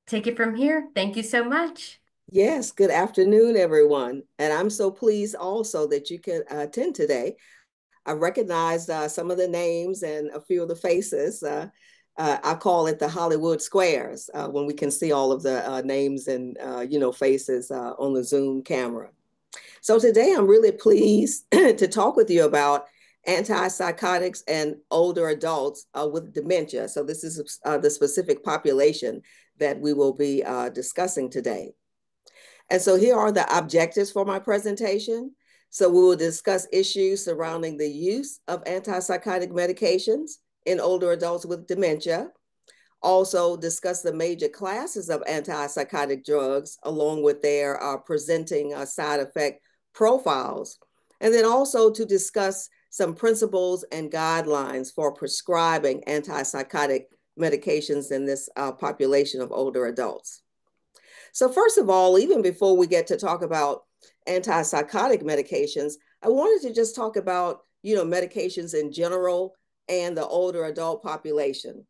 Take it from here. Thank you so much. Yes, good afternoon, everyone. And I'm so pleased also that you can attend today. I recognized some of the names and a few of the faces. I call it the Hollywood Squares when we can see all of the names and faces on the Zoom camera. So today I'm really pleased to talk with you about antipsychotics and older adults with dementia. So this is the specific population that we will be discussing today. And so here are the objectives for my presentation. So we will discuss issues surrounding the use of antipsychotic medications in older adults with dementia. Also discuss the major classes of antipsychotic drugs along with their presenting side effect profiles. And then also to discuss some principles and guidelines for prescribing antipsychotic medications in this population of older adults. So first of all, even before we get to talk about antipsychotic medications, I wanted to just talk about, medications in general and the older adult population.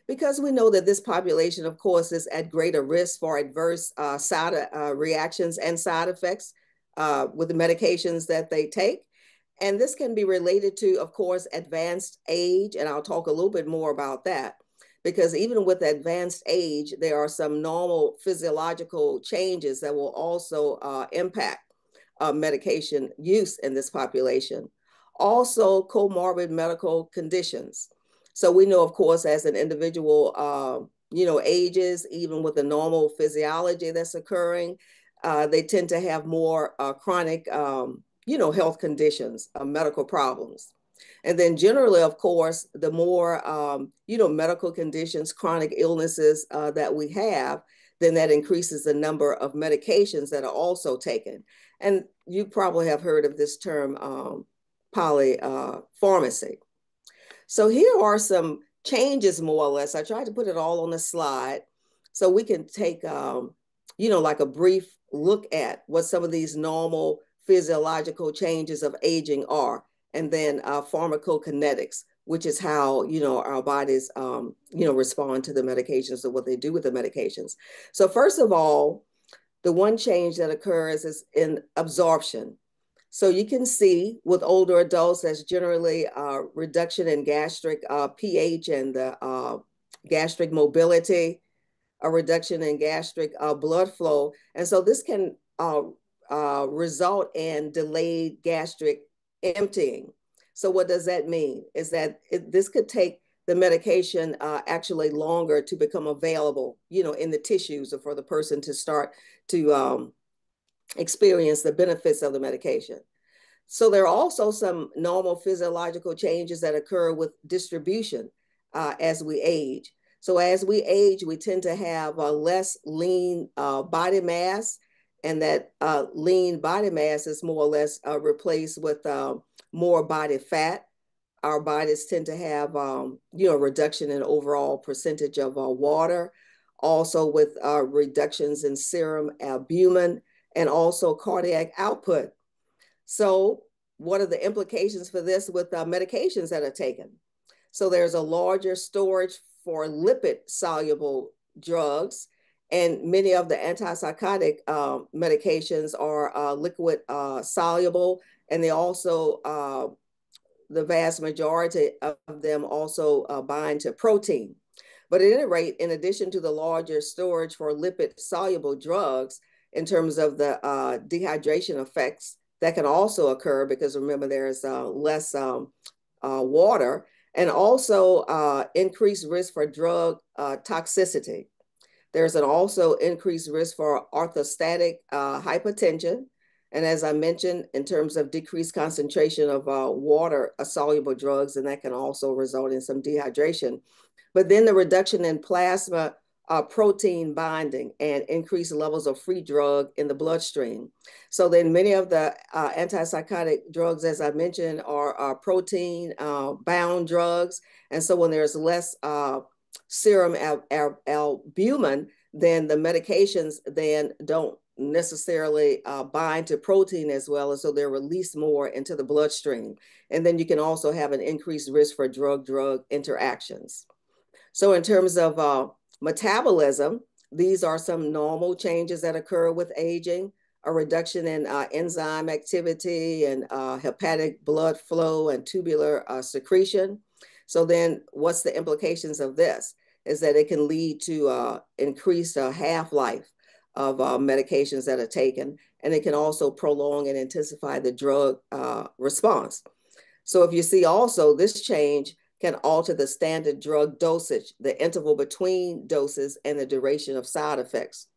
Because we know that this population, of course, is at greater risk for adverse side reactions and side effects with the medications that they take. And this can be related to, of course, advanced age, and I'll talk a little bit more about that because even with advanced age, there are some normal physiological changes that will also impact medication use in this population. Also, comorbid medical conditions. So we know, of course, as an individual, ages, even with the normal physiology that's occurring, they tend to have more chronic, health conditions, medical problems. And then generally, of course, the more, medical conditions, chronic illnesses that we have, then that increases the number of medications that are also taken. And you probably have heard of this term, polypharmacy. So here are some changes, more or less. I tried to put it all on the slide so we can take, like a brief look at what some of these normal physiological changes of aging are, and then pharmacokinetics, which is how, our bodies, respond to the medications or what they do with the medications. So first of all, the one change that occurs is in absorption. So you can see with older adults, that's generally a reduction in gastric pH and the gastric mobility, a reduction in gastric blood flow. And so this can result in delayed gastric emptying. So what does that mean? Is that this could take the medication actually longer to become available, in the tissues or for the person to start to experience the benefits of the medication. So there are also some normal physiological changes that occur with distribution as we age. So as we age, we tend to have a less lean body mass, and that lean body mass is more or less replaced with more body fat. Our bodies tend to have, reduction in overall percentage of water, also with reductions in serum albumin and also cardiac output. So what are the implications for this with medications that are taken? So there's a larger storage for lipid soluble drugs, and many of the antipsychotic medications are liquid soluble, and they also, the vast majority of them also bind to protein. But at any rate, in addition to the larger storage for lipid soluble drugs, in terms of the dehydration effects that can also occur, because remember, there's less water, and also increased risk for drug toxicity. There's an also increased risk for orthostatic hypertension. And as I mentioned, in terms of decreased concentration of water soluble drugs, and that can also result in some dehydration. But then the reduction in plasma protein binding and increased levels of free drug in the bloodstream. So then many of the antipsychotic drugs, as I mentioned, are protein bound drugs. And so when there's less serum albumin, then the medications then don't necessarily bind to protein as well, and so they're released more into the bloodstream. And then you can also have an increased risk for drug-drug interactions. So in terms of metabolism, these are some normal changes that occur with aging, a reduction in enzyme activity and hepatic blood flow and tubular secretion. So then what's the implications of this? Is that it can lead to increased half-life of medications that are taken, and it can also prolong and intensify the drug response. So if you see also this change can alter the standard drug dosage, the interval between doses, and the duration of side effects.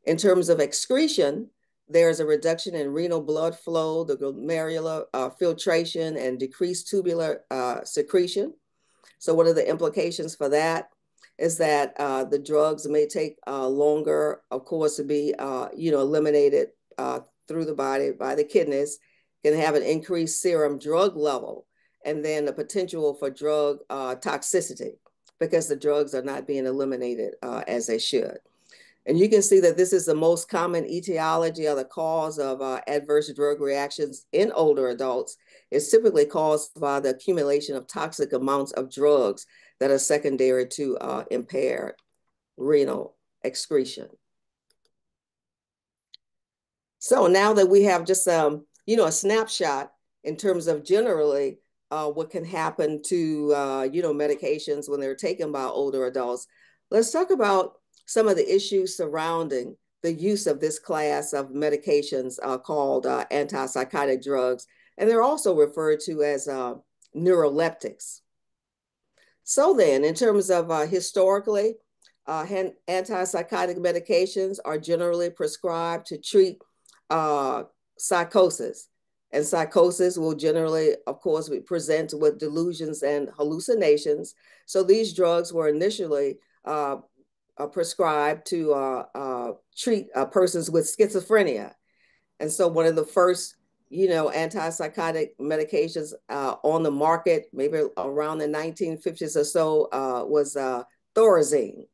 In terms of excretion, there is a reduction in renal blood flow, the glomerular filtration, and decreased tubular secretion. So what are the implications for that? Is that the drugs may take longer, of course, to be eliminated through the body by the kidneys, can have an increased serum drug level, and then the potential for drug toxicity because the drugs are not being eliminated as they should. And you can see that this is the most common etiology or the cause of adverse drug reactions in older adults. It's typically caused by the accumulation of toxic amounts of drugs that are secondary to impaired renal excretion. So now that we have just a snapshot in terms of generally what can happen to medications when they're taken by older adults, let's talk about some of the issues surrounding the use of this class of medications called antipsychotic drugs, and they're also referred to as neuroleptics. So then, in terms of historically, antipsychotic medications are generally prescribed to treat psychosis. And psychosis will generally, of course, be present with delusions and hallucinations. So these drugs were initially prescribed to treat persons with schizophrenia. And so one of the first, antipsychotic medications on the market, maybe around the 1950s or so, was Thorazine.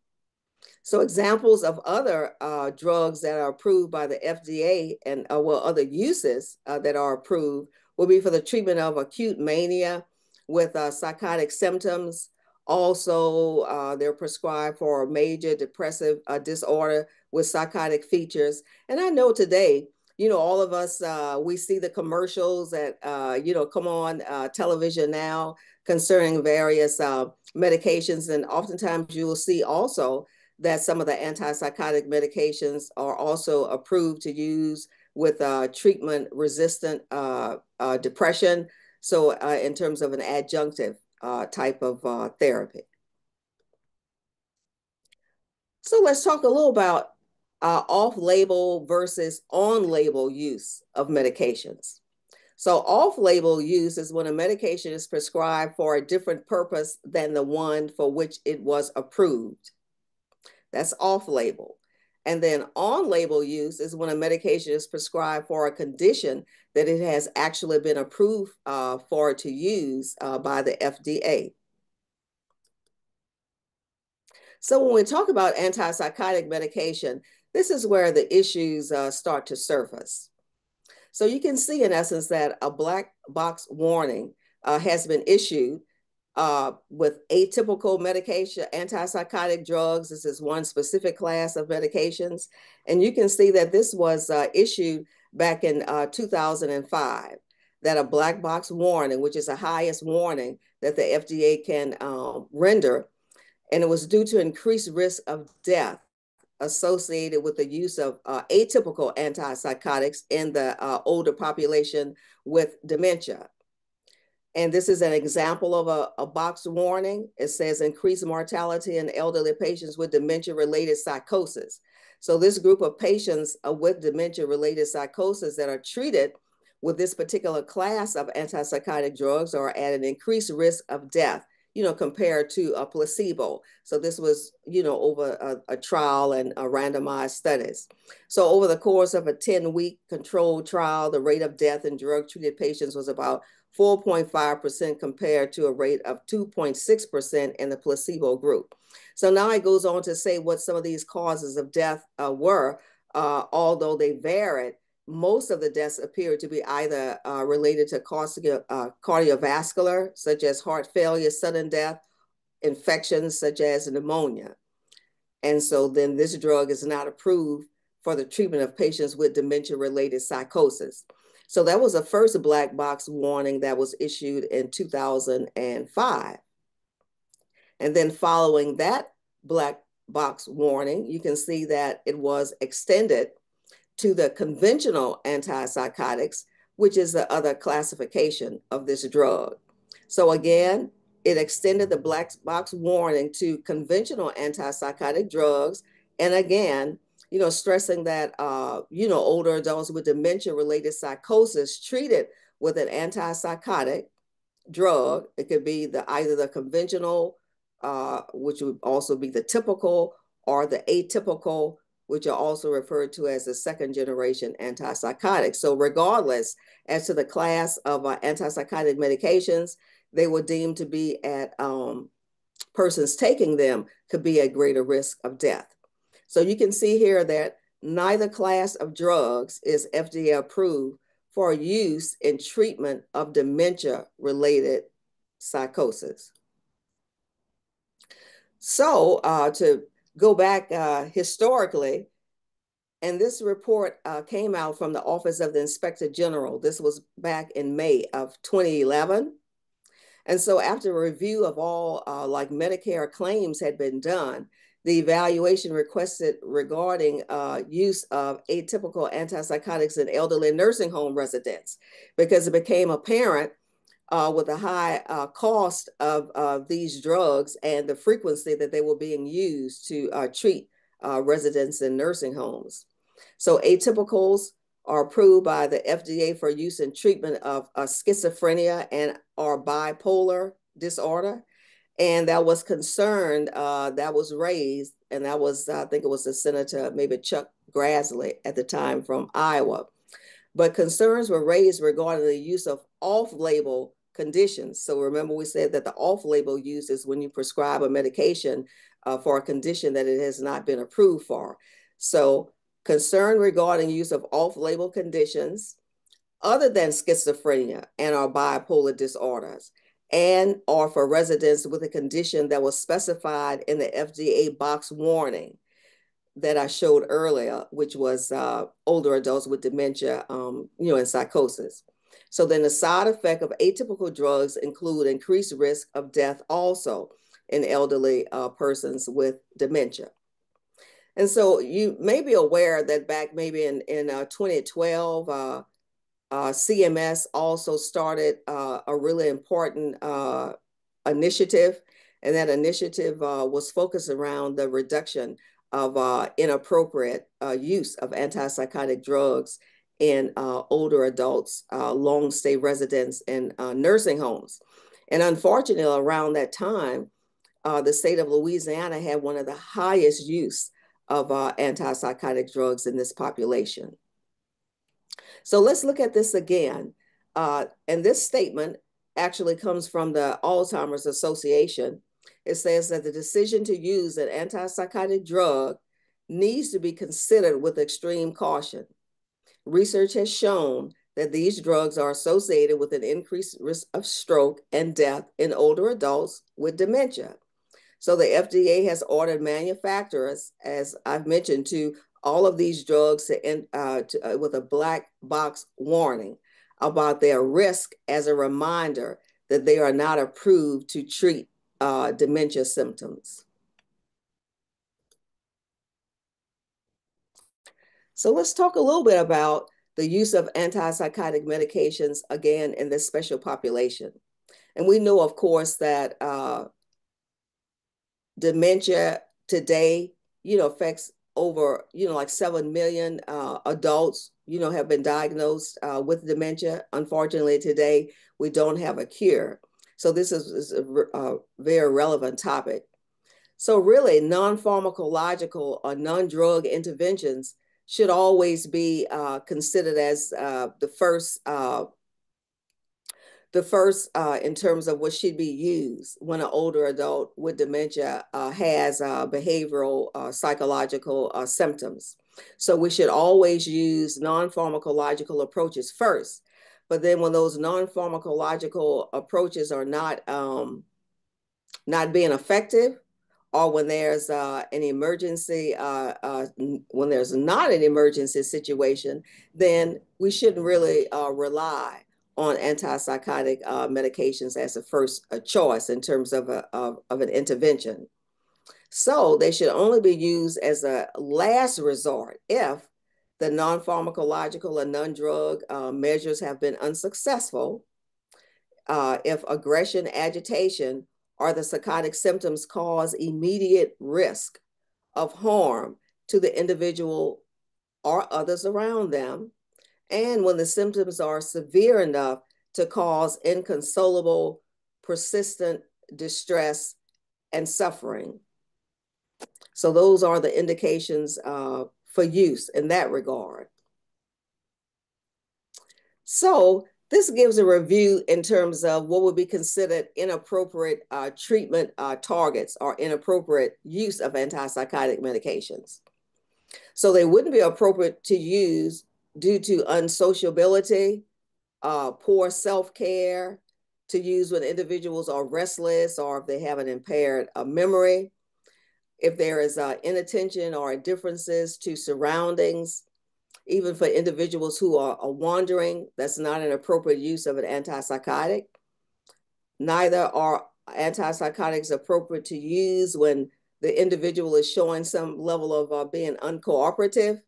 So examples of other drugs that are approved by the FDA and other uses that are approved will be for the treatment of acute mania with psychotic symptoms. Also, they're prescribed for major depressive disorder with psychotic features. And I know today, all of us, we see the commercials that, come on television now concerning various medications. And oftentimes you will see also that some of the antipsychotic medications are also approved to use with treatment-resistant depression. So in terms of an adjunctive type of therapy. So let's talk a little about off-label versus on-label use of medications. So off-label use is when a medication is prescribed for a different purpose than the one for which it was approved. That's off-label. And then on-label use is when a medication is prescribed for a condition that it has actually been approved for to use by the FDA. So when we talk about antipsychotic medication, this is where the issues start to surface. So you can see in essence that a black box warning has been issued with atypical medication, antipsychotic drugs. This is one specific class of medications. And you can see that this was issued back in 2005, that a black box warning, which is the highest warning that the FDA can render, and it was due to increased risk of death associated with the use of atypical antipsychotics in the older population with dementia. And this is an example of a box warning. It says increased mortality in elderly patients with dementia-related psychosis. So this group of patients with dementia-related psychosis that are treated with this particular class of antipsychotic drugs are at an increased risk of death, compared to a placebo. So this was, over a trial and randomized studies. So over the course of a 10-week controlled trial, the rate of death in drug-treated patients was about 4.5% compared to a rate of 2.6% in the placebo group. So now it goes on to say what some of these causes of death were, although they varied. Most of the deaths appeared to be either related to cardiovascular, such as heart failure, sudden death, infections such as pneumonia. And so then this drug is not approved for the treatment of patients with dementia-related psychosis. So that was the first black box warning that was issued in 2005. And then following that black box warning, you can see that it was extended to the conventional antipsychotics, which is the other classification of this drug. So again, it extended the black box warning to conventional antipsychotic drugs. And again, stressing that, older adults with dementia-related psychosis treated with an antipsychotic drug, it could be either the conventional, which would also be the typical, or the atypical, which are also referred to as the second generation antipsychotics. So regardless as to the class of antipsychotic medications, they were deemed to be at persons taking them could be at greater risk of death. So you can see here that neither class of drugs is FDA approved for use in treatment of dementia-related psychosis. So to go back historically, and this report came out from the Office of the Inspector General. This was back in May of 2011. And so after a review of all Medicare claims had been done, the evaluation requested regarding use of atypical antipsychotics in elderly nursing home residents, because it became apparent with the high cost of these drugs and the frequency that they were being used to treat residents in nursing homes. So atypicals are approved by the FDA for use in treatment of schizophrenia and or bipolar disorder. And that was concerned, that was raised, and that was, I think it was the Senator, maybe Chuck Grassley at the time from Iowa. But concerns were raised regarding the use of off-label conditions. So remember, we said that the off-label use is when you prescribe a medication for a condition that it has not been approved for. So concern regarding use of off-label conditions other than schizophrenia and or bipolar disorders, and or for residents with a condition that was specified in the FDA box warning that I showed earlier, which was older adults with dementia, and psychosis. So then the side effect of atypical drugs include increased risk of death also in elderly persons with dementia. And so you may be aware that back maybe in 2012, CMS also started a really important initiative, and that initiative was focused around the reduction of inappropriate use of antipsychotic drugs in older adults, long stay residents in nursing homes. And unfortunately, around that time, the state of Louisiana had one of the highest use of antipsychotic drugs in this population. So let's look at this again. And this statement actually comes from the Alzheimer's Association. It says that the decision to use an antipsychotic drug needs to be considered with extreme caution. Research has shown that these drugs are associated with an increased risk of stroke and death in older adults with dementia. So the FDA has ordered manufacturers, as I've mentioned, to all of these drugs with a black box warning about their risk, as a reminder that they are not approved to treat dementia symptoms. So let's talk a little bit about the use of antipsychotic medications, again, in this special population. And we know, of course, that dementia today, affects over, like 7 million adults, have been diagnosed with dementia. Unfortunately, today, we don't have a cure. So this is a very relevant topic. So really, non-pharmacological or non-drug interventions should always be considered as the first in terms of what should be used when an older adult with dementia has behavioral, psychological symptoms. So we should always use non-pharmacological approaches first. But then when those non-pharmacological approaches are not not being effective, or when there's an emergency, when there's not an emergency situation, then we shouldn't really rely on antipsychotic medications as a first choice in terms of an intervention. So they should only be used as a last resort if the non-pharmacological and non-drug measures have been unsuccessful, if aggression, agitation, or the psychotic symptoms cause immediate risk of harm to the individual or others around them, and when the symptoms are severe enough to cause inconsolable, persistent distress and suffering. So those are the indications for use in that regard. So this gives a review in terms of what would be considered inappropriate treatment targets or inappropriate use of antipsychotic medications. So they wouldn't be appropriate to use due to unsociability, poor self-care, to use when individuals are restless or if they have an impaired memory, if there is inattention or differences to surroundings, even for individuals who are wandering, that's not an appropriate use of an antipsychotic. Neither are antipsychotics appropriate to use when the individual is showing some level of being uncooperative,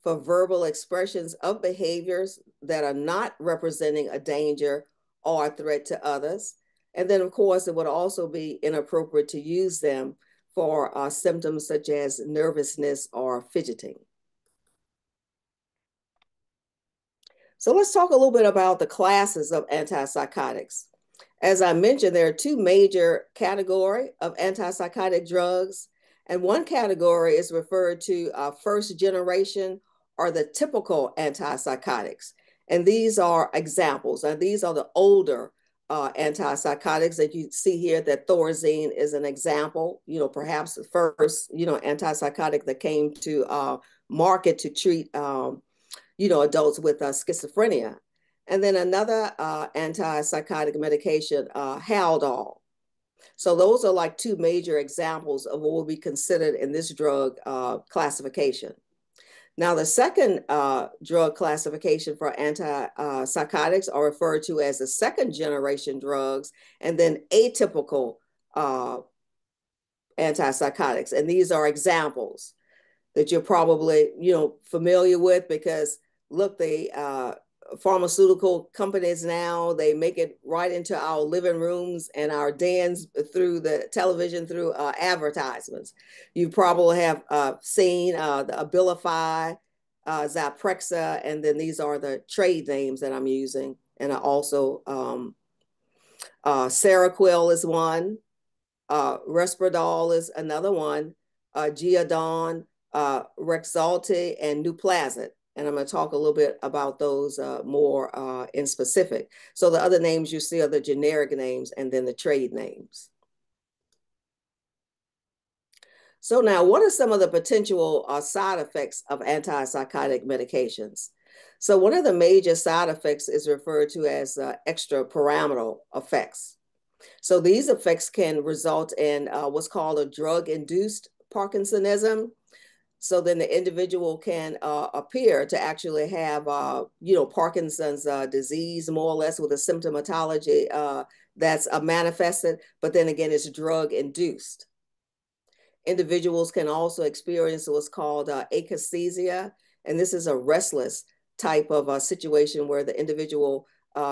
for verbal expressions of behaviors that are not representing a danger or a threat to others. And then, of course, it would also be inappropriate to use them for symptoms such as nervousness or fidgeting. So let's talk a little bit about the classes of antipsychotics. As I mentioned, there are two major categories of antipsychotic drugs, and one category is referred to first generation or the typical antipsychotics. And these are examples, and these are the older antipsychotics that you see here. That Thorazine is an example, perhaps the first, antipsychotic that came to market to treat adults with schizophrenia. And then another antipsychotic medication, Haldol. So those are like two major examples of what will be considered in this drug classification. Now, the second drug classification for antipsychotics are referred to as the second generation drugs, and then atypical antipsychotics. And these are examples that you're probably, familiar with, because look, the pharmaceutical companies now, they make it right into our living rooms and our dens through the television, through advertisements. You probably have seen the Abilify, Zyprexa, and then these are the trade names that I'm using. And I also, Seroquel is one, Risperdal is another one, Geodon, Rexulti, and Nuplazid. And I'm going to talk a little bit about those more in specific. So the other names you see are the generic names and then the trade names. So now, what are some of the potential side effects of antipsychotic medications? So one of the major side effects is referred to as extrapyramidal effects. So these effects can result in what's called a drug-induced Parkinsonism. So then the individual can appear to actually have, Parkinson's disease, more or less, with a symptomatology that's manifested, but then again, it's drug-induced. Individuals can also experience what's called akathisia, and this is a restless type of a situation where the individual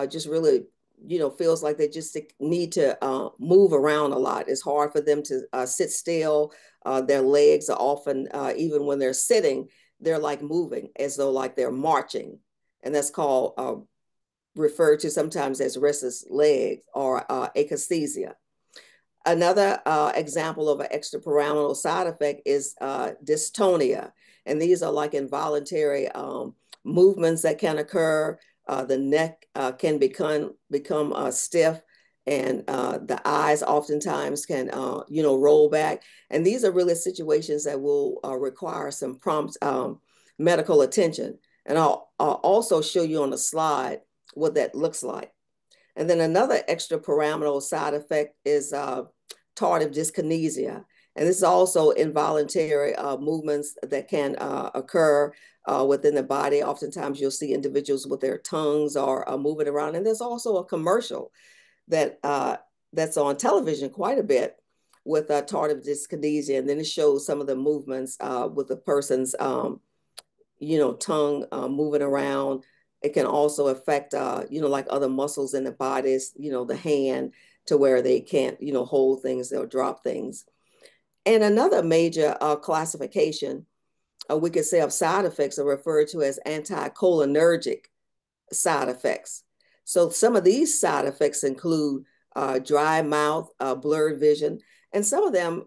just really, feels like they just need to move around a lot. It's hard for them to sit still. Their legs are often, even when they're sitting, they're like moving as though like they're marching. And that's called, referred to sometimes as restless legs or akathisia. Another example of an extrapyramidal side effect is dystonia. And these are like involuntary movements that can occur. The neck can become stiff, and the eyes oftentimes can, roll back. And these are really situations that will require some prompt medical attention. And I'll also show you on the slide what that looks like. And then another extrapyramidal side effect is tardive dyskinesia. And this is also involuntary movements that can occur within the body. Oftentimes you'll see individuals with their tongues are moving around. And there's also a commercial that that's on television quite a bit with tardive dyskinesia. And then it shows some of the movements with the person's, tongue moving around. It can also affect, like other muscles in the bodies, the hand to where they can't, hold things, they'll drop things. And another major classification we could say of side effects are referred to as anticholinergic side effects. So some of these side effects include dry mouth, blurred vision, and some of them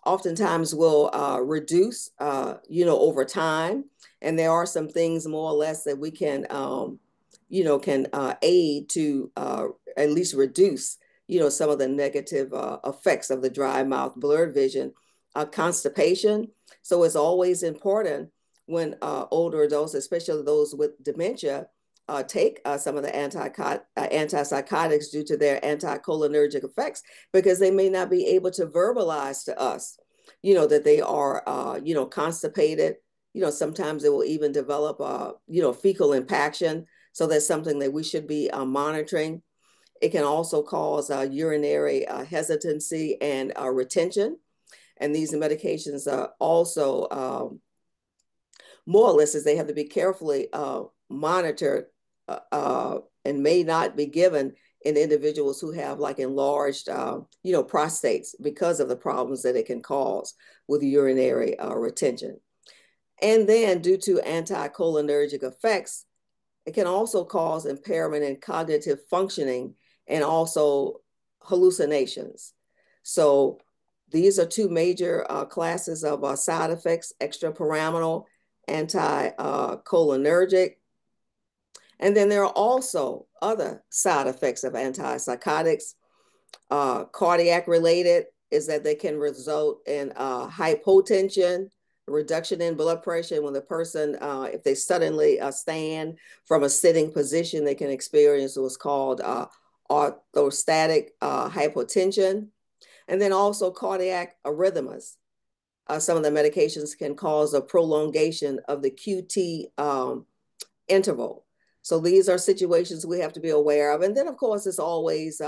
oftentimes will reduce, over time. And there are some things more or less that we can, can aid to at least reduce, some of the negative effects of the dry mouth, blurred vision, constipation. So it's always important when older adults, especially those with dementia, take some of the antipsychotics due to their anticholinergic effects, because they may not be able to verbalize to us, that they are, constipated. Sometimes they will even develop, fecal impaction. So that's something that we should be monitoring. It can also cause urinary hesitancy and retention. And these medications are also more or less as they have to be carefully monitored and may not be given in individuals who have like enlarged, prostates because of the problems that it can cause with urinary retention. And then due to anticholinergic effects, it can also cause impairment in cognitive functioning and also hallucinations. So these are two major classes of side effects: extrapyramidal, anticholinergic. And then there are also other side effects of antipsychotics. Cardiac related is that they can result in hypotension, reduction in blood pressure. When the person, if they suddenly stand from a sitting position, they can experience what's called orthostatic hypotension. And then also cardiac arrhythmias. Some of the medications can cause a prolongation of the QT interval. So these are situations we have to be aware of. And then, of course, it's always,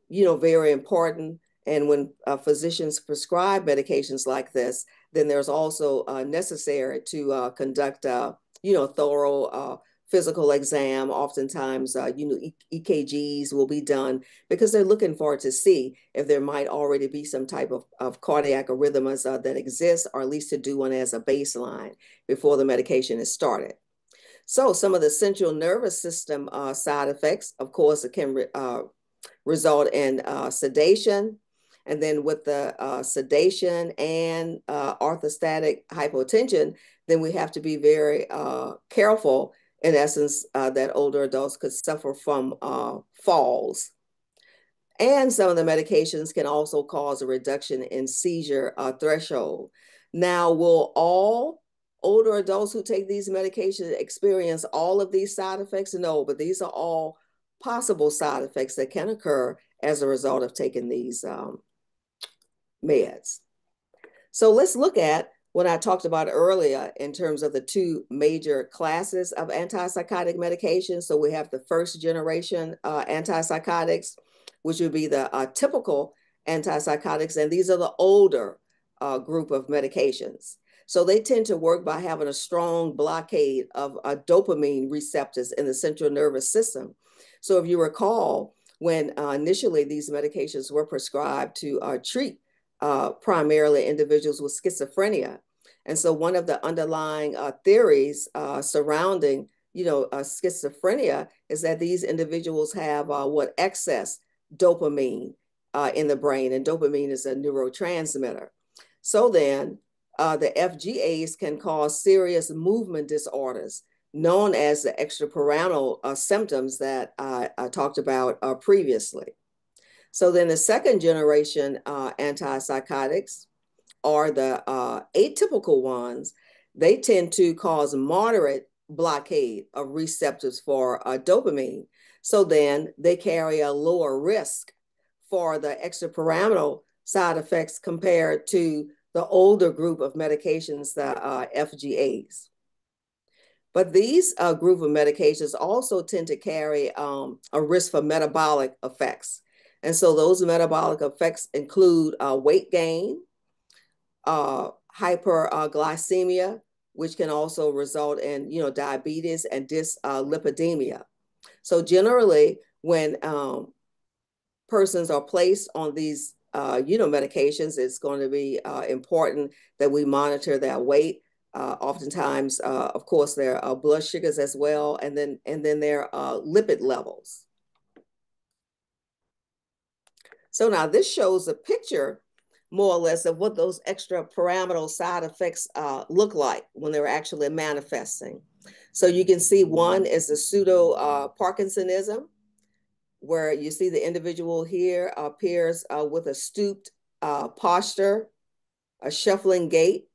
very important. And when physicians prescribe medications like this, then there's also necessary to conduct, thorough physical exam. Oftentimes, EKGs will be done because they're looking for to see if there might already be some type of cardiac arrhythmias that exist, or at least to do one as a baseline before the medication is started. So some of the central nervous system side effects, of course, it can result in sedation. And then with the sedation and orthostatic hypotension, then we have to be very careful, in essence, that older adults could suffer from falls. And some of the medications can also cause a reduction in seizure threshold. Now, will all older adults who take these medications experience all of these side effects? No, but these are all possible side effects that can occur as a result of taking these meds. So let's look at what I talked about earlier in terms of the two major classes of antipsychotic medications. So we have the first generation antipsychotics, which would be the typical antipsychotics, and these are the older group of medications. So they tend to work by having a strong blockade of dopamine receptors in the central nervous system. So if you recall, when initially these medications were prescribed to treat primarily individuals with schizophrenia. And so one of the underlying theories surrounding, schizophrenia is that these individuals have excess dopamine in the brain, and dopamine is a neurotransmitter. So then the FGAs can cause serious movement disorders known as the extrapyramidal symptoms that I talked about previously. So then the second generation antipsychotics are the atypical ones. They tend to cause moderate blockade of receptors for dopamine. So then they carry a lower risk for the extrapyramidal side effects compared to the older group of medications, the FGAs. But these group of medications also tend to carry a risk for metabolic effects. And so those metabolic effects include weight gain, hyperglycemia, which can also result in, diabetes and dyslipidemia. So generally, when persons are placed on these, medications, it's going to be important that we monitor their weight. Oftentimes, of course, their blood sugars as well, and then their lipid levels. So now this shows a picture, more or less, of what those extrapyramidal side effects look like when they're actually manifesting. So you can see one is the pseudo Parkinsonism, where you see the individual here appears with a stooped posture, a shuffling gait,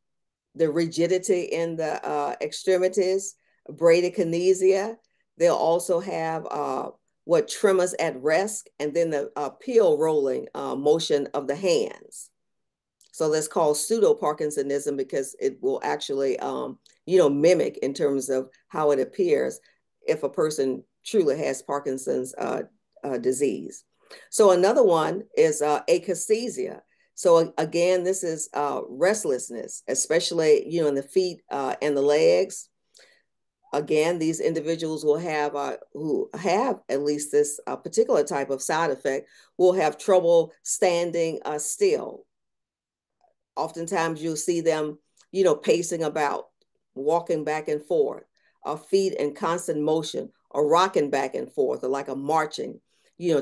the rigidity in the extremities, bradykinesia. They'll also have what tremors at rest, and then the pill rolling motion of the hands. So that's called pseudo Parkinsonism because it will actually, mimic in terms of how it appears if a person truly has Parkinson's disease. So another one is akathisia. So again, this is restlessness, especially, in the feet and the legs. Again, these individuals will have, who have at least this particular type of side effect, will have trouble standing still. Oftentimes you'll see them, pacing about, walking back and forth, feet in constant motion, or rocking back and forth, or like a marching,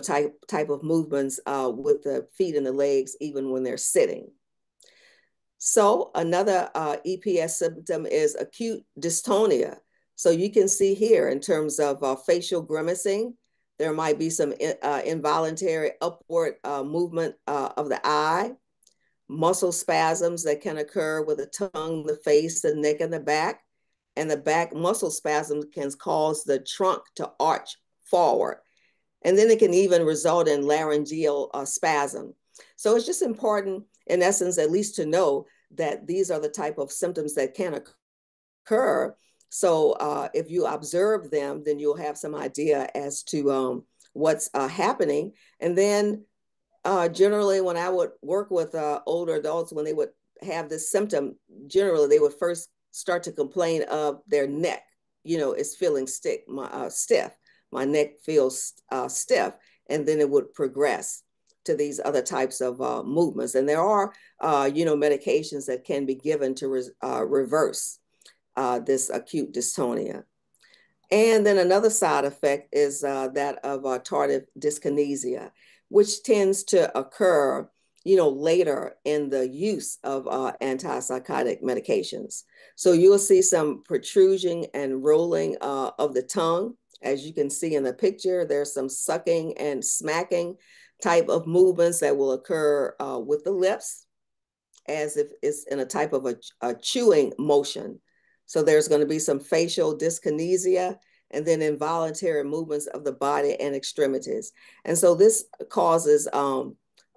type of movements with the feet and the legs, even when they're sitting. So another EPS symptom is acute dystonia. So you can see here in terms of facial grimacing, there might be some involuntary upward movement of the eye, muscle spasms that can occur with the tongue, the face, the neck, and the back. And the back muscle spasms can cause the trunk to arch forward. And then it can even result in laryngeal spasm. So it's just important, in essence, at least to know that these are the type of symptoms that can occur. So if you observe them, then you'll have some idea as to what's happening. And then generally, when I would work with older adults, when they would have this symptom, generally they would first start to complain of their neck. It's feeling stiff. My neck feels stiff, and then it would progress to these other types of movements. And there are, medications that can be given to reverse this acute dystonia. And then another side effect is that of tardive dyskinesia, which tends to occur, later in the use of antipsychotic medications. So you'll see some protrusion and rolling of the tongue. As you can see in the picture, there's some sucking and smacking type of movements that will occur with the lips, as if it's in a type of a chewing motion. So there's going to be some facial dyskinesia, and then involuntary movements of the body and extremities. And so this causes a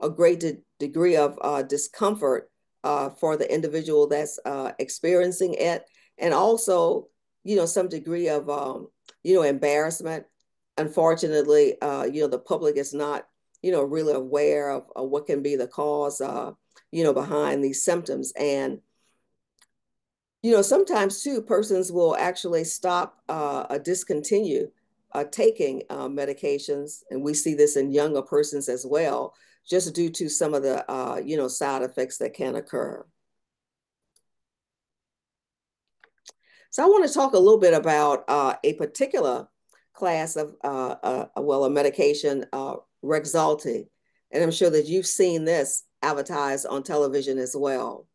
great degree of discomfort for the individual that's experiencing it, and also, some degree of, embarrassment. Unfortunately, the public is not, really aware of what can be the cause, behind these symptoms. And sometimes too, persons will actually stop or discontinue taking medications, and we see this in younger persons as well, just due to some of the, side effects that can occur. So I want to talk a little bit about a particular class of, a medication, Rexulti, and I'm sure that you've seen this advertised on television as well.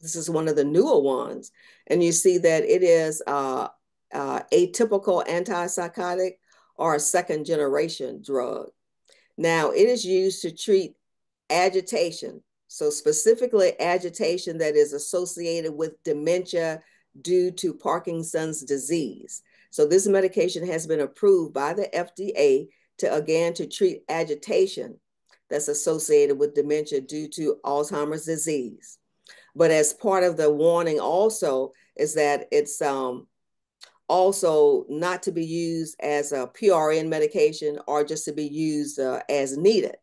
This is one of the newer ones. And you see that it is atypical antipsychotic, or a second generation drug. Now, it is used to treat agitation. So specifically agitation that is associated with dementia due to Parkinson's disease. So this medication has been approved by the FDA to treat agitation that's associated with dementia due to Alzheimer's disease. But as part of the warning also is that it's also not to be used as a PRN medication or just to be used as needed.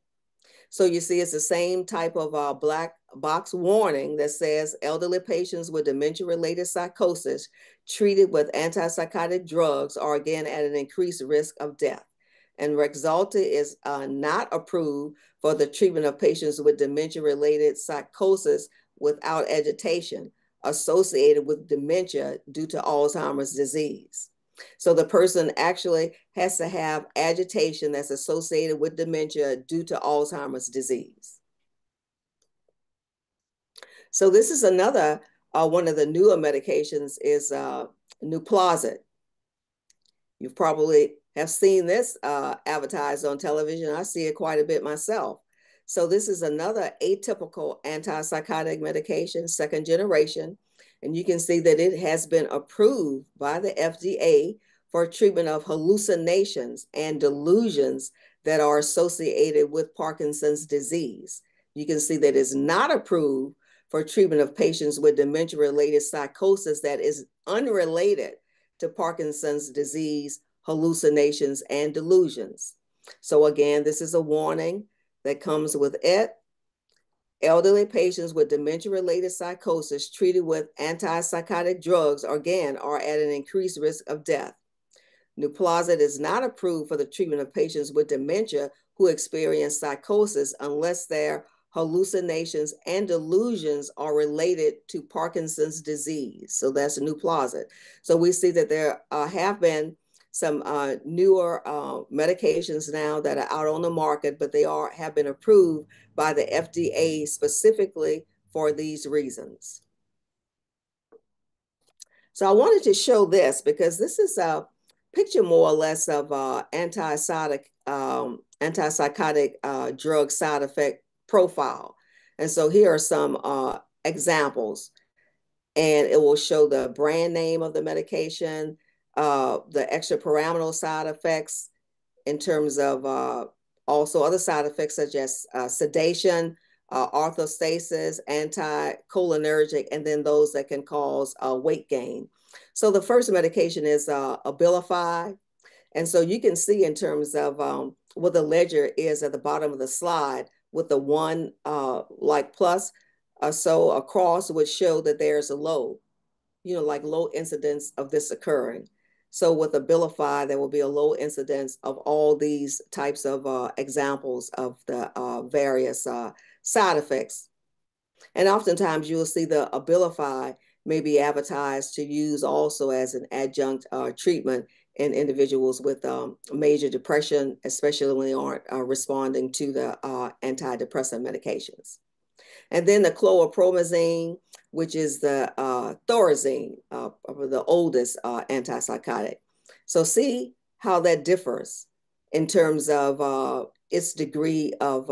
So you see, it's the same type of black box warning that says elderly patients with dementia-related psychosis treated with antipsychotic drugs are again at an increased risk of death. And Rexulti is not approved for the treatment of patients with dementia-related psychosis without agitation associated with dementia due to Alzheimer's disease. So the person actually has to have agitation that's associated with dementia due to Alzheimer's disease. So this is another one of the newer medications is Nuplazid. You probably have seen this advertised on television. I see it quite a bit myself. So this is another atypical antipsychotic medication, second generation. And you can see that it has been approved by the FDA for treatment of hallucinations and delusions that are associated with Parkinson's disease. You can see that it's not approved for treatment of patients with dementia-related psychosis that is unrelated to Parkinson's disease, hallucinations, and delusions. So again, this is a warning that comes with it. Elderly patients with dementia-related psychosis treated with antipsychotic drugs, again, are at an increased risk of death. Nuplazid is not approved for the treatment of patients with dementia who experience psychosis unless their hallucinations and delusions are related to Parkinson's disease. So that's Nuplazid. So we see that there have been some newer medications now that are out on the market, but they have been approved by the FDA specifically for these reasons. So I wanted to show this because this is a picture more or less of antipsychotic drug side effect profile. And so here are some examples, and it will show the brand name of the medication, the extrapyramidal side effects in terms of also other side effects such as sedation, orthostasis, anticholinergic, and then those that can cause weight gain. So the first medication is Abilify. And so you can see in terms of what the ledger is at the bottom of the slide with the one like plus so across would show that there's a low, like low incidence of this occurring. So with Abilify, there will be a low incidence of all these types of examples of the various side effects. And oftentimes you'll see the Abilify may be advertised to use also as an adjunct treatment in individuals with major depression, especially when they aren't responding to the antidepressant medications. And then the chlorpromazine, which is the Thorazine, the oldest antipsychotic. So see how that differs in terms of its degree of,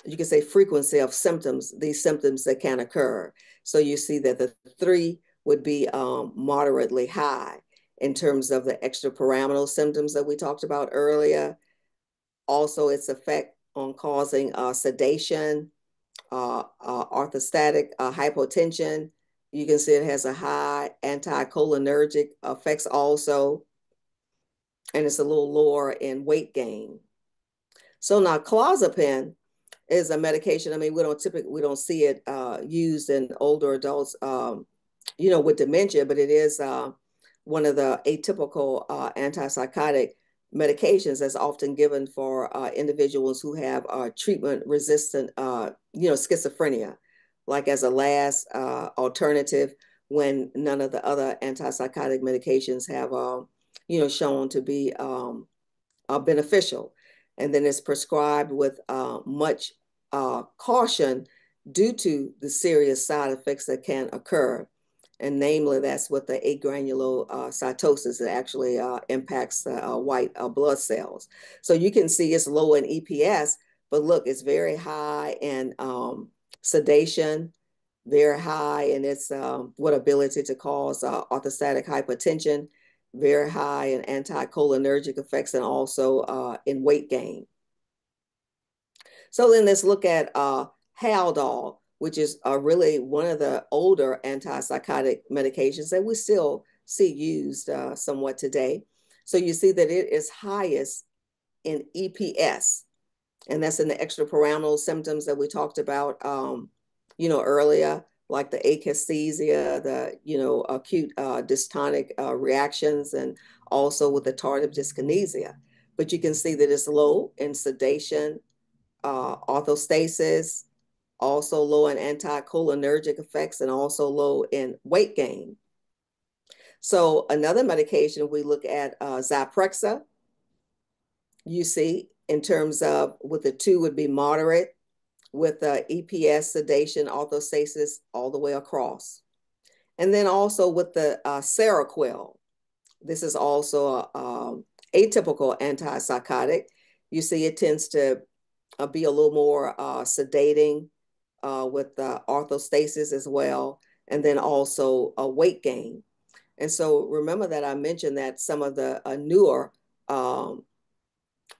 you can say frequency of symptoms, these symptoms that can occur. So you see that the 3 would be moderately high in terms of the extrapyramidal symptoms that we talked about earlier. Also its effect on causing sedation, orthostatic hypotension. You can see it has a high anticholinergic effects also, and it's a little lower in weight gain. So now clozapine is a medication. I mean, we don't see it used in older adults, with dementia, but it is one of the atypical antipsychotic medications that's often given for individuals who have treatment-resistant, schizophrenia, like as a last alternative when none of the other antipsychotic medications have, shown to be beneficial. And then it's prescribed with much caution due to the serious side effects that can occur. And namely, that's what the agranulocytosis that actually impacts the white blood cells. So you can see it's low in EPS, but look, it's very high in sedation, very high in its ability to cause orthostatic hypotension, very high in anticholinergic effects and also in weight gain. So then let's look at Haldol, which is really one of the older antipsychotic medications that we still see used somewhat today. So you see that it is highest in EPS, and that's in the extrapyramidal symptoms that we talked about, earlier, like the akathisia, the, acute dystonic reactions, and also with the tardive dyskinesia. But you can see that it's low in sedation, orthostasis, also low in anticholinergic effects, and also low in weight gain. So another medication, we look at Zyprexa, you see, in terms of with the 2 would be moderate, with EPS, sedation, orthostasis all the way across. And then also with the Seroquel, this is also a atypical antipsychotic. You see it tends to be a little more sedating with orthostasis as well, and then also a weight gain. And so remember that I mentioned that some of the newer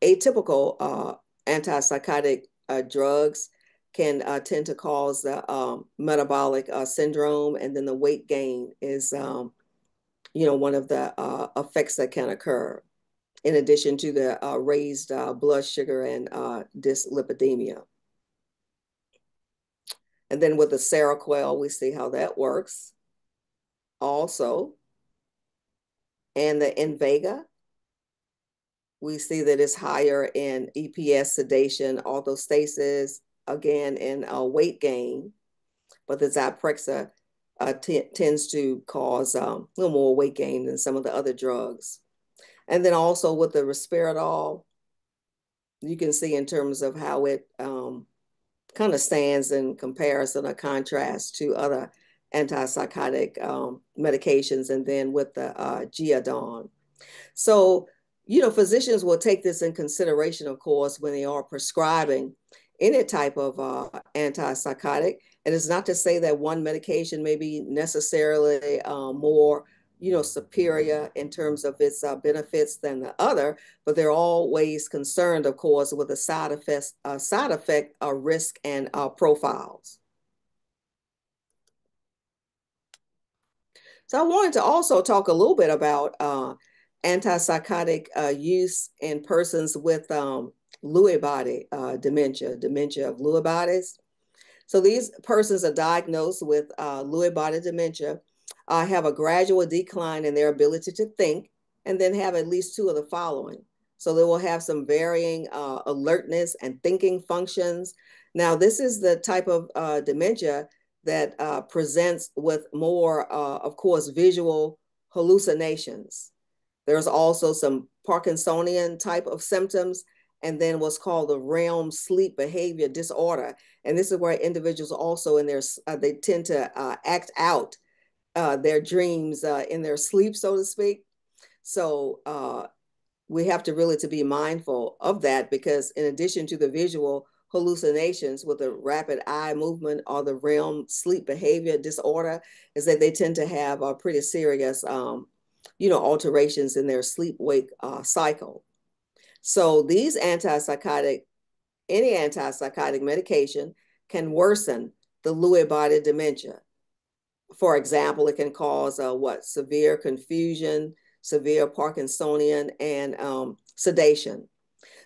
atypical antipsychotic drugs can tend to cause the metabolic syndrome, and then the weight gain is, one of the effects that can occur, in addition to the raised blood sugar and dyslipidemia. And then with the Seroquel, we see how that works also. And the Invega, we see that it's higher in EPS, sedation, orthostasis, again, in weight gain. But the Zyprexa tends to cause a little more weight gain than some of the other drugs. And then also with the Risperidol, you can see in terms of how it kind of stands in comparison or contrast to other antipsychotic medications, and then with the Geodon. So, physicians will take this in consideration, of course, when they are prescribing any type of antipsychotic. And it's not to say that one medication may be necessarily more, superior in terms of its benefits than the other, but they're always concerned, of course, with the side effect risk and profiles. So I wanted to also talk a little bit about antipsychotic use in persons with Lewy body dementia of Lewy bodies. So these persons are diagnosed with Lewy body dementia, have a gradual decline in their ability to think, and then have at least 2 of the following. So they will have some varying alertness and thinking functions. Now, this is the type of dementia that presents with more, of course, visual hallucinations. There's also some Parkinsonian type of symptoms, and then what's called the REM sleep behavior disorder. And this is where individuals also they tend to act out their dreams in their sleep, so to speak. So we have to really to be mindful of that, because in addition to the visual hallucinations with the rapid eye movement or the REM sleep behavior disorder, is that they tend to have pretty serious, alterations in their sleep-wake cycle. So these any antipsychotic medication can worsen the Lewy body dementia. For example, it can cause severe confusion, severe Parkinsonian, and sedation.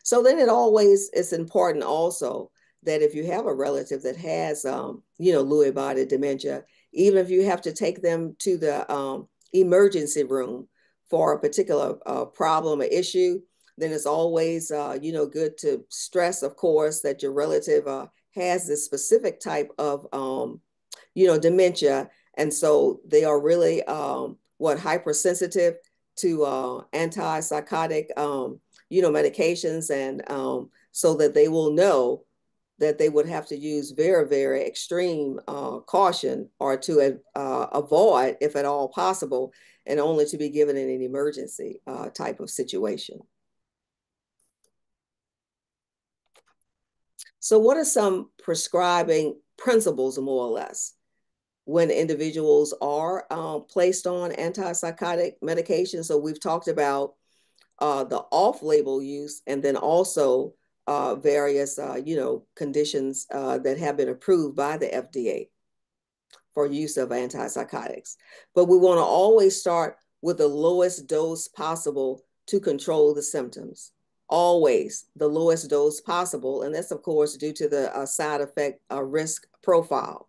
So then it's important also that if you have a relative that has, Lewy body dementia, even if you have to take them to the emergency room for a particular problem or issue, then it's always, good to stress, of course, that your relative has this specific type of, dementia. And so they are really, hypersensitive to antipsychotic, medications, and so that they will know that they would have to use very, very extreme caution, or to avoid, if at all possible, and only to be given in an emergency type of situation. So what are some prescribing principles, more or less? when individuals are placed on antipsychotic medication. So we've talked about the off-label use, and then also various, conditions that have been approved by the FDA for use of antipsychotics. But we want to always start with the lowest dose possible to control the symptoms. Always the lowest dose possible. And that's, of course, due to the side effect risk profile.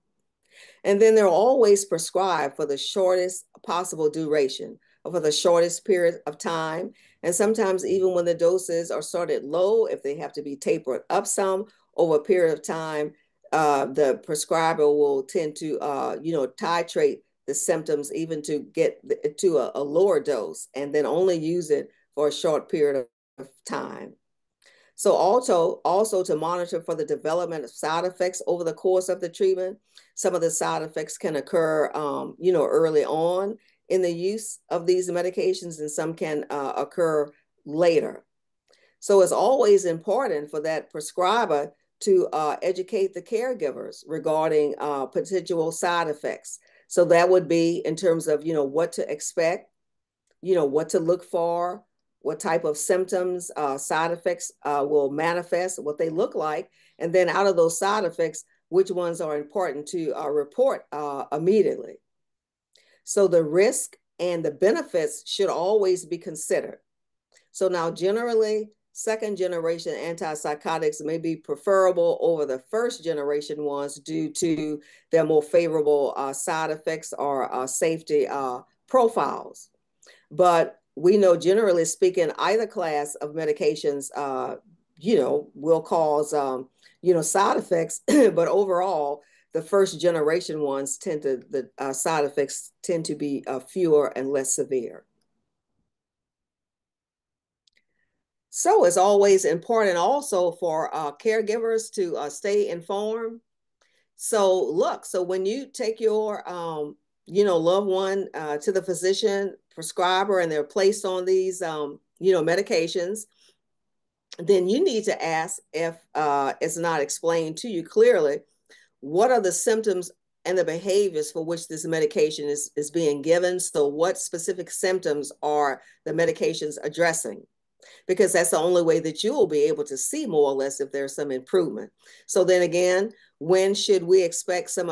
And then they're always prescribed for the shortest possible duration, or for the shortest period of time. And sometimes even when the doses are started low, if they have to be tapered up some over a period of time, the prescriber will tend to, titrate the symptoms even to get to a lower dose, and then only use it for a short period of time. So also to monitor for the development of side effects over the course of the treatment. Some of the side effects can occur, early on in the use of these medications, and some can occur later. So it's always important for that prescriber to educate the caregivers regarding potential side effects. So that would be in terms of, what to expect, what to look for, what type of symptoms, side effects will manifest, what they look like, and then out of those side effects, which ones are important to report immediately. So the risk and the benefits should always be considered. So now generally, second generation antipsychotics may be preferable over the first generation ones due to their more favorable side effects or safety profiles. But we know, generally speaking, either class of medications, will cause, side effects. But overall, the first generation ones the side effects tend to be fewer and less severe. So it's always important also for caregivers to stay informed. So when you take your, loved one to the physician prescriber and they're placed on these, medications, then you need to ask, if it's not explained to you clearly, what are the symptoms and the behaviors for which this medication is being given. So what specific symptoms are the medications addressing? Because that's the only way that you will be able to see more or less if there's some improvement. So then again, when should we expect some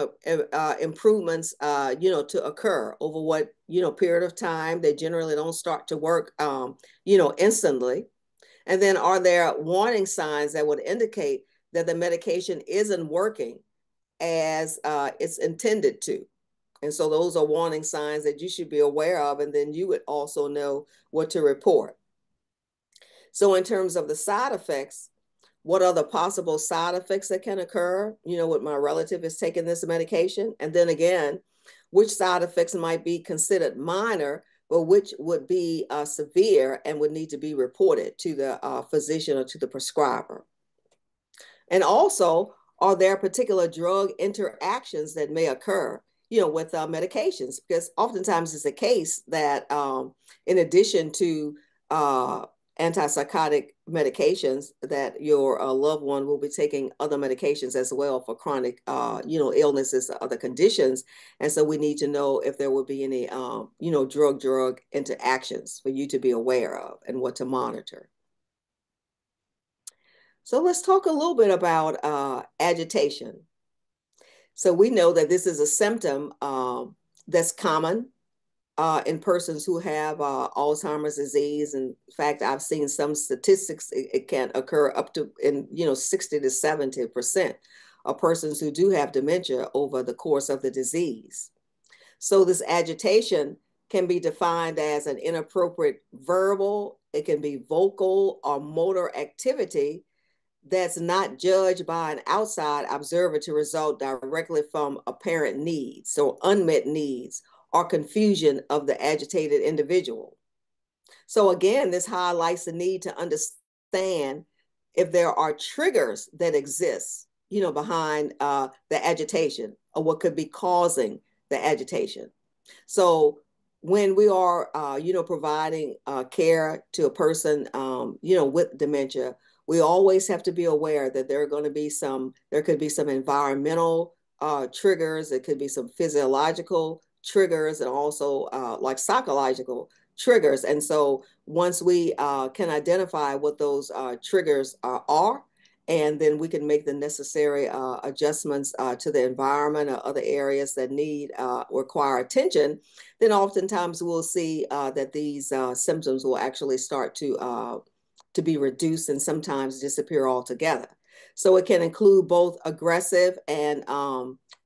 improvements, to occur over what, period of time? They generally don't start to work, instantly. And then are there warning signs that would indicate that the medication isn't working as it's intended to? And so those are warning signs that you should be aware of, and then you would also know what to report. So in terms of the side effects, what are the possible side effects that can occur, when my relative is taking this medication? And then again, which side effects might be considered minor, but which would be severe and would need to be reported to the physician or to the prescriber? And also, are there particular drug interactions that may occur, with medications? Because oftentimes it's the case that in addition to antipsychotic medications, that your loved one will be taking other medications as well for chronic, illnesses, other conditions. And so we need to know if there will be any, drug interactions for you to be aware of and what to monitor. So let's talk a little bit about agitation. So we know that this is a symptom that's common in persons who have Alzheimer's disease. In fact, I've seen some statistics, it can occur up to 60 to 70% of persons who do have dementia over the course of the disease. So this agitation can be defined as an inappropriate verbal, it can be vocal or motor activity that's not judged by an outside observer to result directly from apparent needs, so unmet needs, or confusion of the agitated individual. So again, this highlights the need to understand if there are triggers that exist, behind the agitation, or what could be causing the agitation. So when we are, providing care to a person, with dementia, we always have to be aware that there could be some environmental triggers. It could be some physiological triggers and also like psychological triggers. And so once we can identify what those triggers are, and then we can make the necessary adjustments to the environment or other areas that need require attention, then oftentimes we'll see that these symptoms will actually start to be reduced and sometimes disappear altogether. So it can include both aggressive and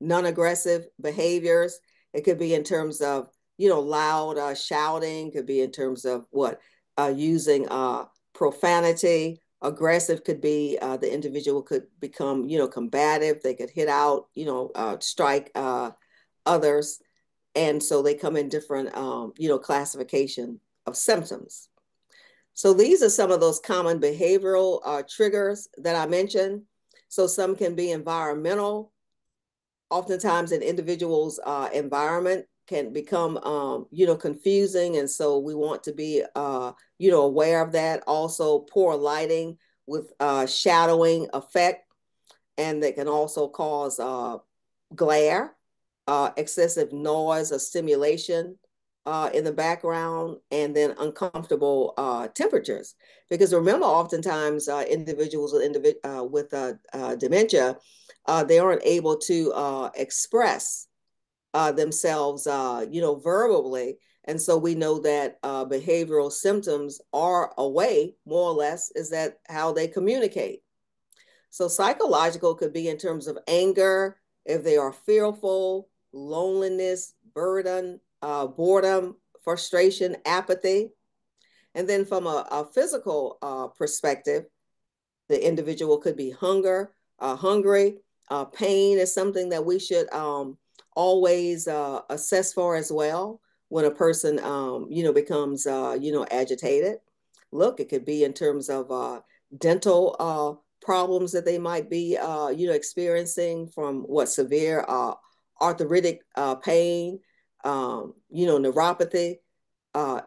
non-aggressive behaviors. It could be in terms of, loud shouting, could be in terms of using profanity. Aggressive could be the individual could become, combative. They could hit out, strike others. And so they come in different, classification of symptoms. So these are some of those common behavioral triggers that I mentioned. So some can be environmental. Oftentimes an individual's environment can become, confusing. And so we want to be, aware of that. Also poor lighting with shadowing effect. And that can also cause glare, excessive noise or stimulation in the background, and then uncomfortable temperatures. Because remember, oftentimes individuals with dementia, they aren't able to express themselves, verbally. And so we know that behavioral symptoms are a way, more or less, is that how they communicate. So psychological could be in terms of anger, if they are fearful, loneliness, burden, boredom, frustration, apathy. And then from a physical perspective, the individual could be hungry. Pain is something that we should always assess for as well when a person, becomes, agitated. Look, it could be in terms of dental problems that they might be, experiencing from severe arthritic pain, neuropathy.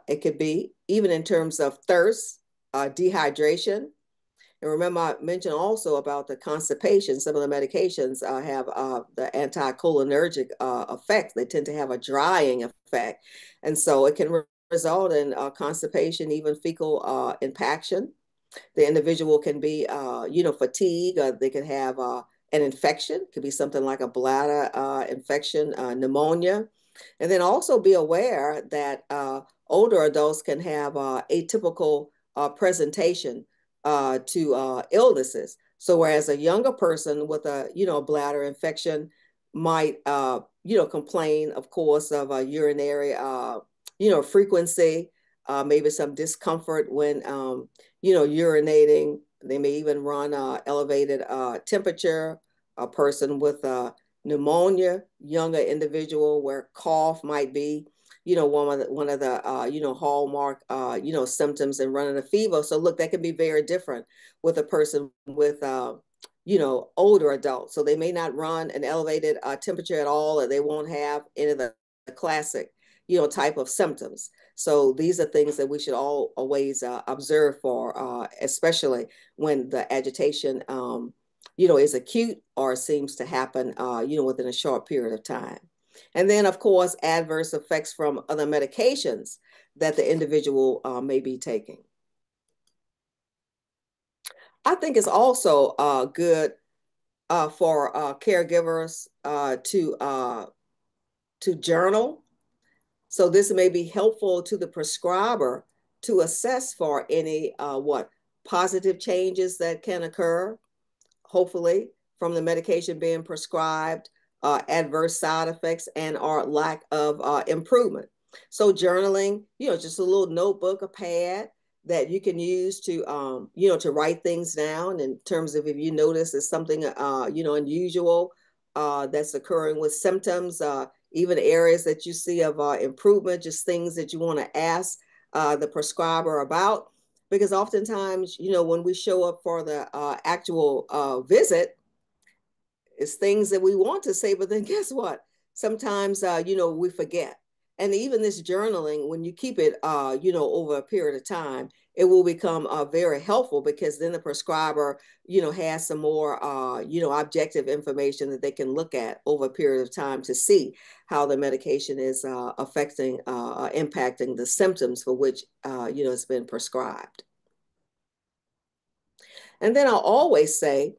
It could be even in terms of thirst, dehydration. And remember, I mentioned also about the constipation. Some of the medications have the anticholinergic effect. They tend to have a drying effect. And so it can result in constipation, even fecal impaction. The individual can be, fatigue. They can have an infection. It could be something like a bladder infection, pneumonia. And then also be aware that older adults can have atypical presentation to illnesses. So whereas a younger person with a, bladder infection might, complain, of course, of a urinary, frequency, maybe some discomfort when, urinating. They may even run elevated temperature. A person with pneumonia, younger individual where cough might be, one of the hallmark, symptoms, and running a fever. So look, that can be very different with a person with, older adults. So they may not run an elevated temperature at all, or they won't have any of the classic, type of symptoms. So these are things that we should always observe for, especially when the agitation, is acute or seems to happen, within a short period of time. And then, of course, adverse effects from other medications that the individual may be taking. I think it's also good for caregivers to journal. So this may be helpful to the prescriber to assess for any positive changes that can occur, hopefully, from the medication being prescribed, adverse side effects, and or lack of improvement. So journaling, just a little notebook, a pad that you can use to, to write things down in terms of if you notice there's something, unusual that's occurring with symptoms, even areas that you see of improvement, just things that you want to ask the prescriber about. Because oftentimes, when we show up for the actual visit, it's things that we want to say, but then guess what? Sometimes, we forget. And even this journaling, when you keep it, over a period of time, it will become very helpful because then the prescriber, has some more, objective information that they can look at over a period of time to see how the medication is affecting, impacting the symptoms for which, it's been prescribed. And then I'll always say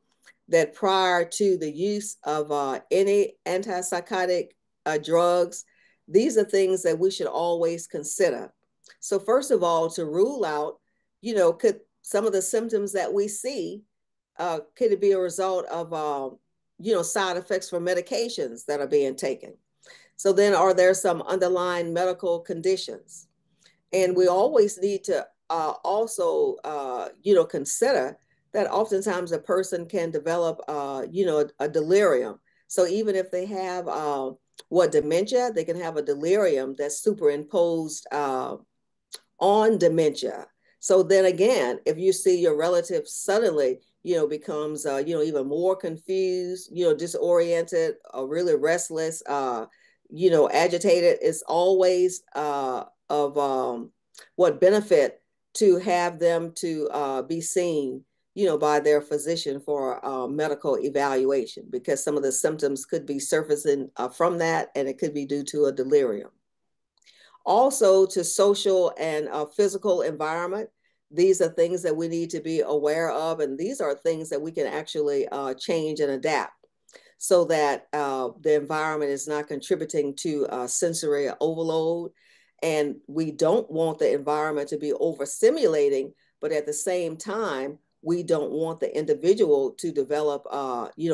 that prior to the use of any antipsychotic drugs, these are things that we should always consider. So first of all, to rule out, could some of the symptoms that we see, could it be a result of, side effects from medications that are being taken? So then are there some underlying medical conditions? And we always need to also, consider that oftentimes a person can develop, a delirium. So even if they have dementia, they can have a delirium that's superimposed on dementia. So then again, if you see your relative suddenly, becomes, even more confused, disoriented, really restless, agitated, it's always of what benefit to have them to be seen, by their physician for medical evaluation, because some of the symptoms could be surfacing from that, and it could be due to a delirium. Also to social and physical environment. These are things that we need to be aware of, and these are things that we can actually change and adapt so that the environment is not contributing to sensory overload. And we don't want the environment to be overstimulating, but at the same time, we don't want the individual to develop,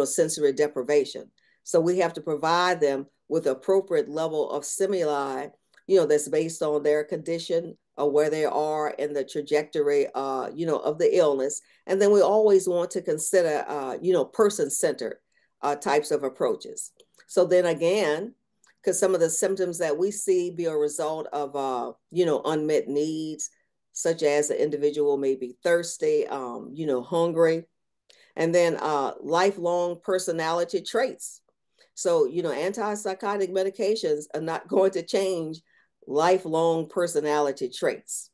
sensory deprivation. So we have to provide them with appropriate level of stimuli, that's based on their condition or where they are in the trajectory, of the illness. And then we always want to consider, person-centered types of approaches. So then again, because some of the symptoms that we see be a result of, unmet needs, such as the individual may be thirsty, hungry, and then lifelong personality traits. So, antipsychotic medications are not going to change lifelong personality traits.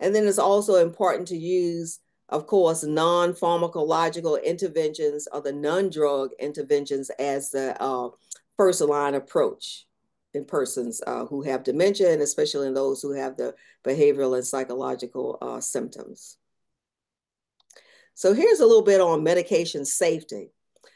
And then it's also important to use, of course, non-pharmacological interventions or the non-drug interventions as the first line approach in persons who have dementia, and especially in those who have the behavioral and psychological symptoms. So here's a little bit on medication safety.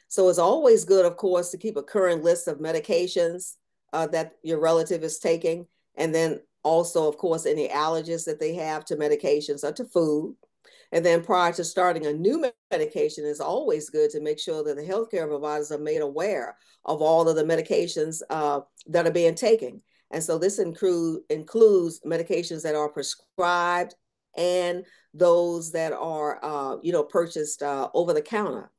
So it's always good, of course, to keep a current list of medications that your relative is taking. And then also, of course, any allergies that they have to medications or to food. And then prior to starting a new medication, it's always good to make sure that the healthcare providers are made aware of all of the medications that are being taken. And so this includes medications that are prescribed and those that are, purchased over the counter.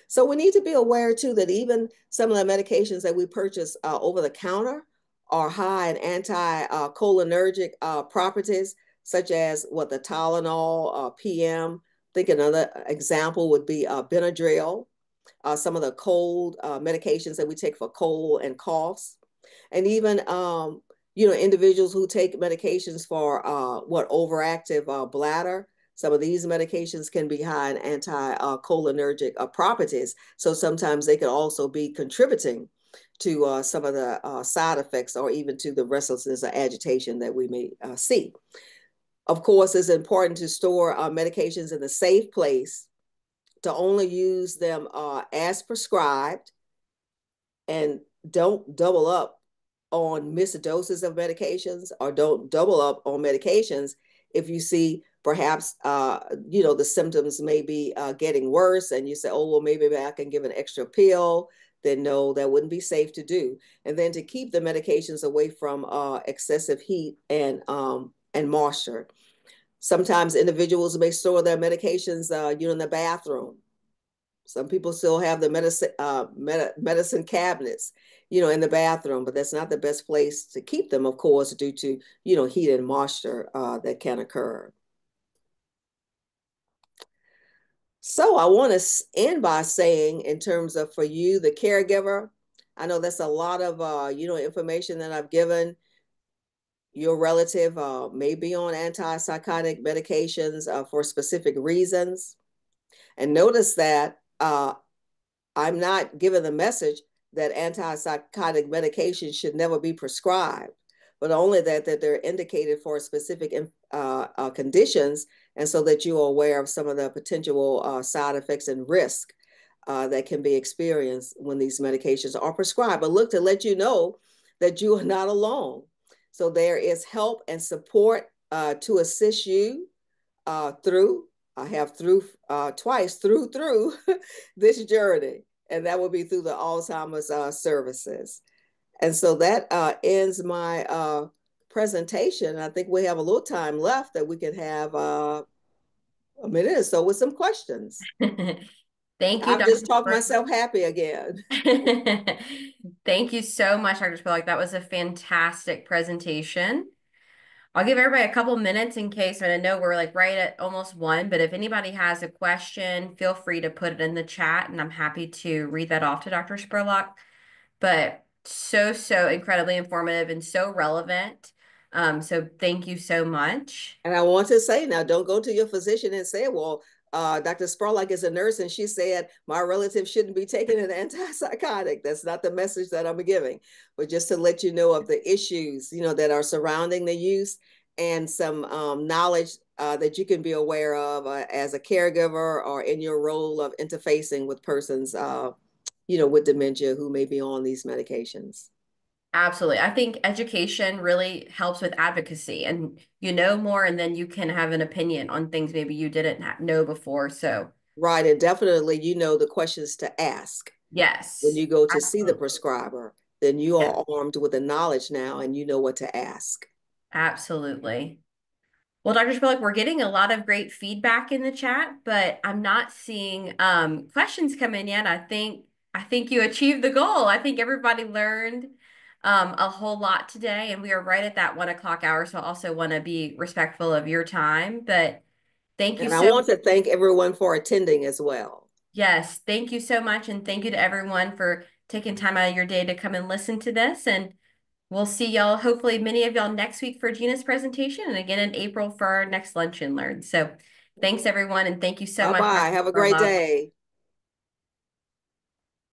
So we need to be aware too that even some of the medications that we purchase over the counter are high in anti-cholinergic properties, such as the Tylenol, PM. I think another example would be Benadryl, some of the cold medications that we take for cold and coughs, and even individuals who take medications for overactive bladder. Some of these medications can be high in anti-cholinergic properties. So sometimes they can also be contributing to some of the side effects or even to the restlessness or agitation that we may see. Of course, it's important to store medications in a safe place, to only use them as prescribed, and don't double up on missed doses of medications, or don't double up on medications if you see perhaps, the symptoms may be getting worse and you say, oh, well, maybe I can give an extra pill. Then no, that wouldn't be safe to do. And then to keep the medications away from excessive heat and moisture. Sometimes individuals may store their medications, in the bathroom. Some people still have the medicine cabinets, in the bathroom, but that's not the best place to keep them, of course, due to, heat and moisture that can occur. So I want to end by saying, in terms of for you, the caregiver, I know that's a lot of, information that I've given. your relative may be on antipsychotic medications for specific reasons. And notice that I'm not giving the message that antipsychotic medications should never be prescribed, but only that they're indicated for specific conditions, and so that you are aware of some of the potential side effects and risk that can be experienced when these medications are prescribed. But look, to let you know that you are not alone. So there is help and support to assist you through. I have through twice through this journey, and that will be through the Alzheimer's services. And so that ends my presentation. I think we have a little time left that we can have a minute or so with some questions. Thank you, I've Dr. just talked Spurlock. myself happy again. Thank you so much, Dr. Spurlock. That was a fantastic presentation. I'll give everybody a couple minutes in case, and I know we're like right at almost one, but if anybody has a question, feel free to put it in the chat, and I'm happy to read that off to Dr. Spurlock. But so incredibly informative and so relevant. So thank you so much. And I want to say now, don't go to your physician and say, well, Dr. Spurlock is a nurse and she said my relative shouldn't be taking an antipsychotic. That's not the message that I'm giving, but just to let you know of the issues, that are surrounding the use, and some knowledge that you can be aware of as a caregiver or in your role of interfacing with persons, with dementia who may be on these medications. Absolutely. I think education really helps with advocacy, and you know more, and then you can have an opinion on things maybe you didn't know before. So, Right. And definitely, the questions to ask when yes, you go to see the absolutely. prescriber, then you Yeah, are armed with the knowledge now and you know what to ask. absolutely. Well, Dr. Spurlock, we're getting a lot of great feedback in the chat, but I'm not seeing questions come in yet. I think you achieved the goal. I think everybody learned a whole lot today, and we are right at that 1 o'clock hour. So I also want to be respectful of your time. But thank you And I so want to thank everyone for attending as well. yes, thank you so much, and thank you to everyone for taking time out of your day to come and listen to this. And we'll see y'all, hopefully many of y'all next week for Gina's presentation and again in April for our next Lunch and Learn. So thanks everyone, and thank you so Bye much, bye. Dr. Have a great Spurlock. day.